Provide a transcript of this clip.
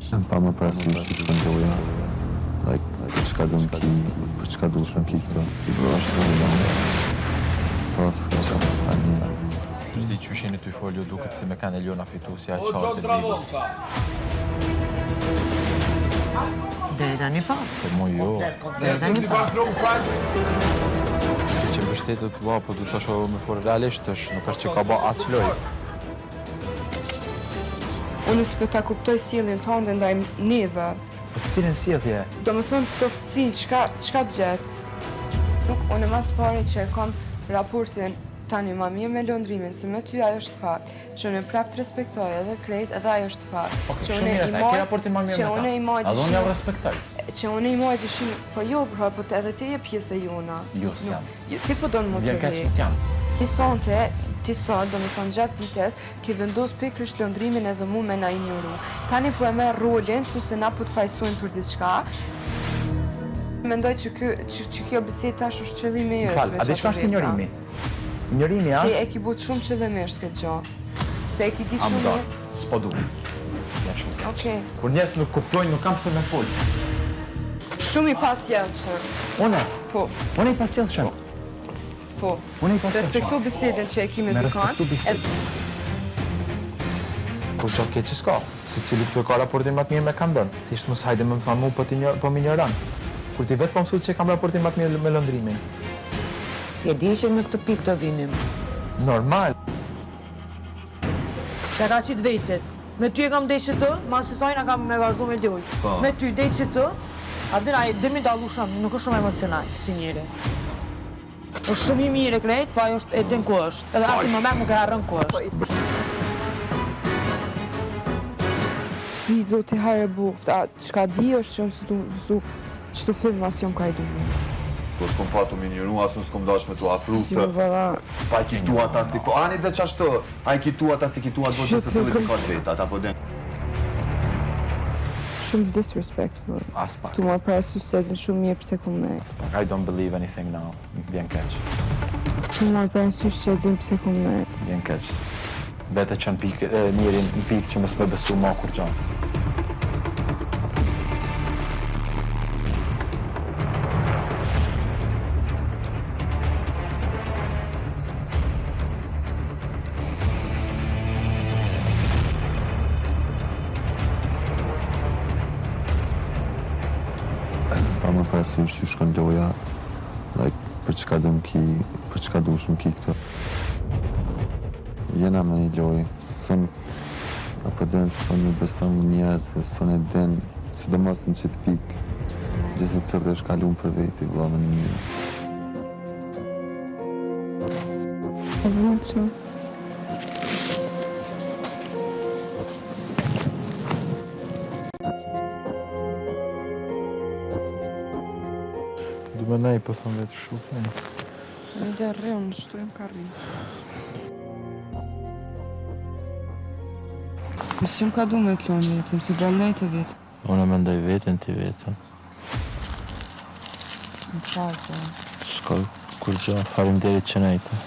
Pa më parasysh që shkëndoja, për çka do në ki, për çka du shkën ki këto. Është në gjanë. Po, s'ka që më stani. S'di që shini të i folio duket si me kanë Eliona fitu si a qartë të libër. Deri tani pa. Po mo jo. Deri tani pa. Që mbështetet vlla, po du të shoh me for realisht është, nuk është që ka ba atë qloj. Unë s'po ta kuptoj sjelljen tënde ndaj neve. Po të cilën sjellje? Do më thënë ftoftsinë, çka gjet? Nuk, unë mas pare që e kam raportin tani ma mirë me lëndrimin, se me ty ajo është fakt, që unë prap të respektoj edhe krejt, edhe ajo është fakt. Që unë i maj Që unë i maj dyshin, po jo, po edhe ti je pjesë e jona. Jo, s'jam. Ti po do në më të Vjen kaq nuk jam. Nisonte, ti sot, do me thonë gjatë dites, ke vendos pikërisht lëndrimin edhe mu me na ignoru. Tani po e merr rolin, thu se na po të fajsojnë për diçka. Mendoj që kjo bisedë tash është qëllimi jot. Fal, a diçka është ignorimi? Ignorimi Ti është? e ki but shumë qëllimisht këtë gjë. Se e ki ditë Am shumë do, mirë. s'po du. Ja shumë. Okej. Kur njerëz nuk kuptojnë, nuk kam se me fol. Shumë i pasjellshëm. Unë? Po, Unë i pasjellshëm. po. Unë i pasjellshëm. Respekto bisedën që e ki me Me dikon. respektu bisedën. Kur qatë keqë s'ka, si cili këtu e ka raportin më të mirë me kam dënë. Thishtë mos hajde më thonë mu, po më ignoran. Kur ti vetë po më thutë që kam raportin më të mirë me lëndrimin. Ti e di që në këtë pikë do vinim. Normal. Ka qitë vetit. Me ty e kam deqë të, ma se sajna kam me vazhdu me loj. Me ty deqë të, Ardina, demi dalu shumë, nuk është shumë emocional, si njëri. është shumë i mirë e krejt, pa ajo e din ku është. Edhe asë në moment nuk e harrën ku është. Si zoti hare buft, a qka di është që qëtu film as jon ka i duhe. Po s'kom patu me njëru, asu s'kom dash me t'u afru se... Jo, vëlla. Pa i kitu ata si... Po ani dhe qashtë, a i kitu ata si kitu atë vëgjës të cilët i ka vetat, apo den... Shumë disrespectful. As pak. Tu ma parasysh se din shumë mirë pse kom nejt. As pak. I don't believe anything now. Vjen keq. Tu ma parasysh që din pse kom nejt. Vjen keq. Vete që në pikë, njëri në pikë që më s'me besu ma kur gjanë. Pa më parasysh që shkëndoja, për çka do më ki, për çka du shumë ki këtë. Jena me një loj, sën, apo den sën i beson njerëz, sën e den, sidomos në qitë pikë, gjithë të cërë dhe shkallun për veti, vëlla me një mirë. Po vëlla që? Du me nej, po thëmë vetë shukë. Në dhe rrëmë, shtu jem ka rritë. Nësë që më ka du me të lonë vetëm, si brallajt e vetë. Unë e mendoj vetën, ti vetën. Në qartë. Shkoj, kur gjo, faleminderit që nejtë.